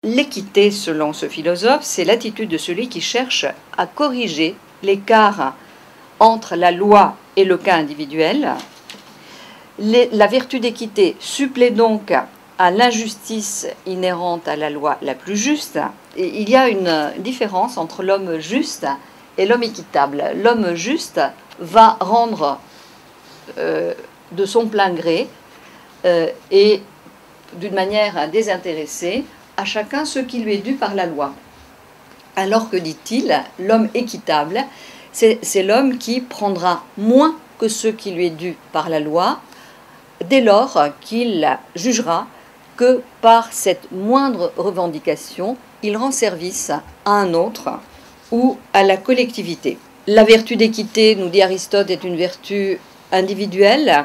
L'équité, selon ce philosophe, c'est l'attitude de celui qui cherche à corriger l'écart entre la loi et le cas individuel. La vertu d'équité supplée donc à l'injustice inhérente à la loi la plus juste. Et il y a une différence entre l'homme juste et l'homme équitable. L'homme juste va rendre de son plein gré et d'une manière désintéressée à chacun ce qui lui est dû par la loi. Alors que, dit-il, l'homme équitable, c'est l'homme qui prendra moins que ce qui lui est dû par la loi, dès lors qu'il jugera que par cette moindre revendication, il rend service à un autre ou à la collectivité. La vertu d'équité, nous dit Aristote, est une vertu individuelle,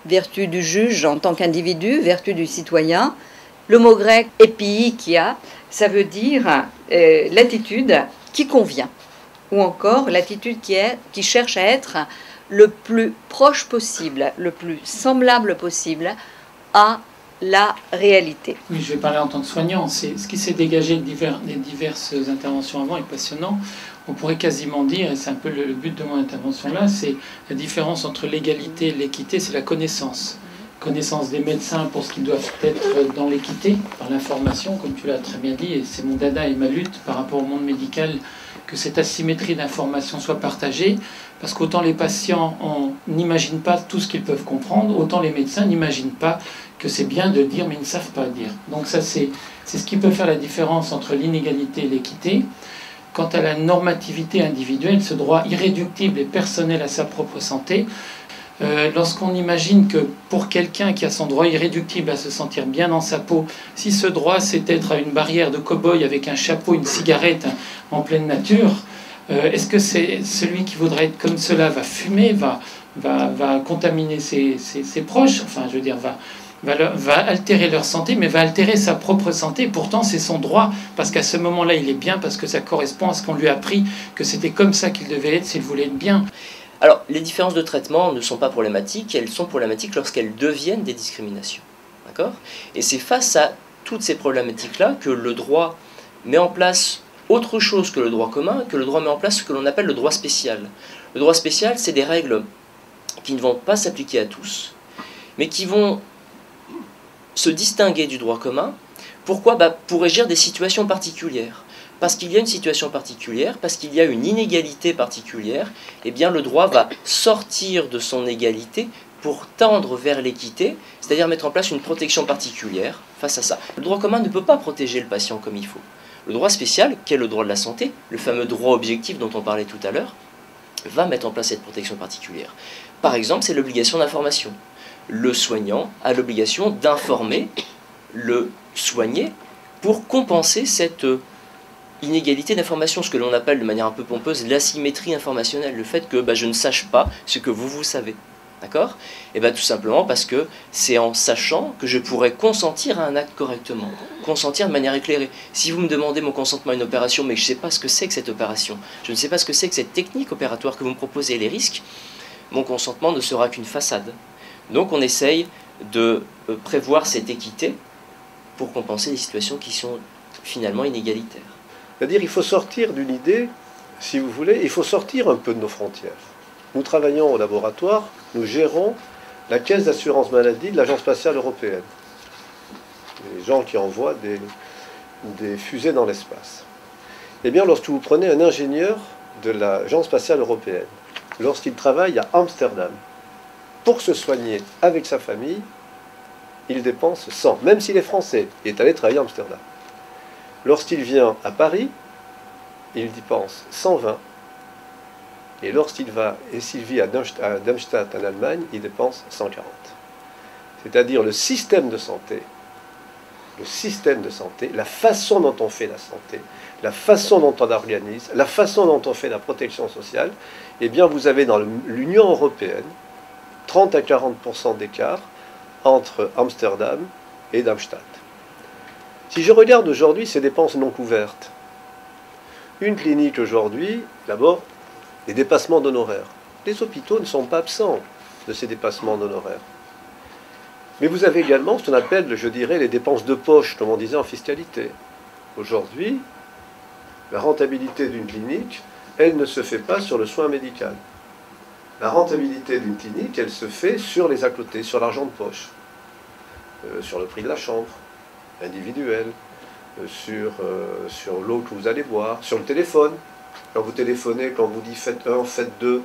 vertu du juge en tant qu'individu, vertu du citoyen. Le mot grec epeikia, ça veut dire l'attitude qui convient, ou encore l'attitude qui cherche à être le plus proche possible, le plus semblable possible à la réalité. Oui, je vais parler en tant que soignant. Ce qui s'est dégagé des diverses interventions avant est passionnant. On pourrait quasiment dire, et c'est un peu le but de mon intervention là, c'est la différence entre l'égalité et l'équité, c'est la connaissance. Connaissance des médecins pour ce qu'ils doivent être dans l'équité, par l'information, comme tu l'as très bien dit, et c'est mon dada et ma lutte par rapport au monde médical, que cette asymétrie d'information soit partagée, parce qu'autant les patients n'imaginent pas tout ce qu'ils peuvent comprendre, autant les médecins n'imaginent pas que c'est bien de dire, mais ils ne savent pas dire. Donc ça, c'est ce qui peut faire la différence entre l'inégalité et l'équité. Quant à la normativité individuelle, ce droit irréductible et personnel à sa propre santé, lorsqu'on imagine que pour quelqu'un qui a son droit irréductible à se sentir bien dans sa peau, si ce droit c'est être à une barrière de cow-boy avec un chapeau, une cigarette en pleine nature, est-ce que c'est celui qui voudrait être comme cela va fumer, va contaminer ses proches, enfin je veux dire va altérer leur santé, mais va altérer sa propre santé. Pourtant, c'est son droit, parce qu'à ce moment-là, il est bien, parce que ça correspond à ce qu'on lui a appris, que c'était comme ça qu'il devait être s'il voulait être bien. Alors, les différences de traitement ne sont pas problématiques, elles sont problématiques lorsqu'elles deviennent des discriminations. D'accord ? Et c'est face à toutes ces problématiques-là que le droit met en place autre chose que le droit commun, que le droit met en place ce que l'on appelle le droit spécial. Le droit spécial, c'est des règles qui ne vont pas s'appliquer à tous, mais qui vont se distinguer du droit commun. Pourquoi ? Pour régir des situations particulières. Parce qu'il y a une situation particulière, parce qu'il y a une inégalité particulière, eh bien le droit va sortir de son égalité pour tendre vers l'équité, c'est-à-dire mettre en place une protection particulière face à ça. Le droit commun ne peut pas protéger le patient comme il faut. Le droit spécial, qui est le droit de la santé, le fameux droit objectif dont on parlait tout à l'heure, va mettre en place cette protection particulière. Par exemple, c'est l'obligation d'information. Le soignant a l'obligation d'informer le soigné pour compenser cette inégalité d'information, ce que l'on appelle de manière un peu pompeuse l'asymétrie informationnelle, le fait que je ne sache pas ce que vous savez. D'accord ? Et tout simplement parce que c'est en sachant que je pourrais consentir à un acte correctement, consentir de manière éclairée. Si vous me demandez mon consentement à une opération, mais que je ne sais pas ce que c'est que cette opération, je ne sais pas ce que c'est que cette technique opératoire que vous me proposez et les risques, mon consentement ne sera qu'une façade. Donc on essaye de prévoir cette équité pour compenser les situations qui sont finalement inégalitaires. C'est-à-dire qu'il faut sortir d'une idée, si vous voulez, il faut sortir un peu de nos frontières. Nous travaillons au laboratoire, nous gérons la caisse d'assurance maladie de l'Agence spatiale européenne. Les gens qui envoient des fusées dans l'espace. Eh bien, lorsque vous prenez un ingénieur de l'Agence spatiale européenne, lorsqu'il travaille à Amsterdam, pour se soigner avec sa famille, il dépense 100, même s'il est français, il est allé travailler à Amsterdam. Lorsqu'il vient à Paris, il dépense 120. Et lorsqu'il va, et s'il vit à Darmstadt en Allemagne, il dépense 140. C'est-à-dire le système de santé, la façon dont on fait la santé, la façon dont on organise, la façon dont on fait la protection sociale, eh bien vous avez dans l'Union européenne 30 à 40% d'écart entre Amsterdam et Darmstadt. Si je regarde aujourd'hui ces dépenses non couvertes, une clinique aujourd'hui, d'abord, les dépassements d'honoraires. Les hôpitaux ne sont pas absents de ces dépassements d'honoraires. Mais vous avez également ce qu'on appelle, je dirais, les dépenses de poche, comme on disait en fiscalité. Aujourd'hui, la rentabilité d'une clinique, elle ne se fait pas sur le soin médical. La rentabilité d'une clinique, elle se fait sur les à côté, sur l'argent de poche, sur le prix de la chambre individuelle, sur l'eau que vous allez boire, sur le téléphone. Quand vous téléphonez, quand vous dites faites 1, faites 2,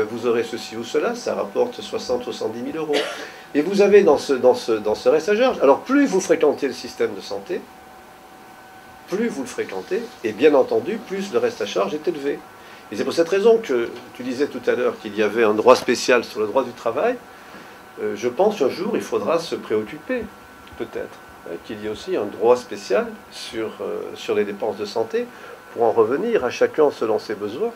vous aurez ceci ou cela, ça rapporte 60 ou 110 000 euros. Et vous avez dans ce reste à charge, alors plus vous fréquentez le système de santé, plus vous le fréquentez, et bien entendu, plus le reste à charge est élevé. Et c'est pour cette raison que tu disais tout à l'heure qu'il y avait un droit spécial sur le droit du travail. Je pense qu'un jour, il faudra se préoccuper, peut-être, qu'il y ait aussi un droit spécial sur les dépenses de santé, pour en revenir à chacun selon ses besoins.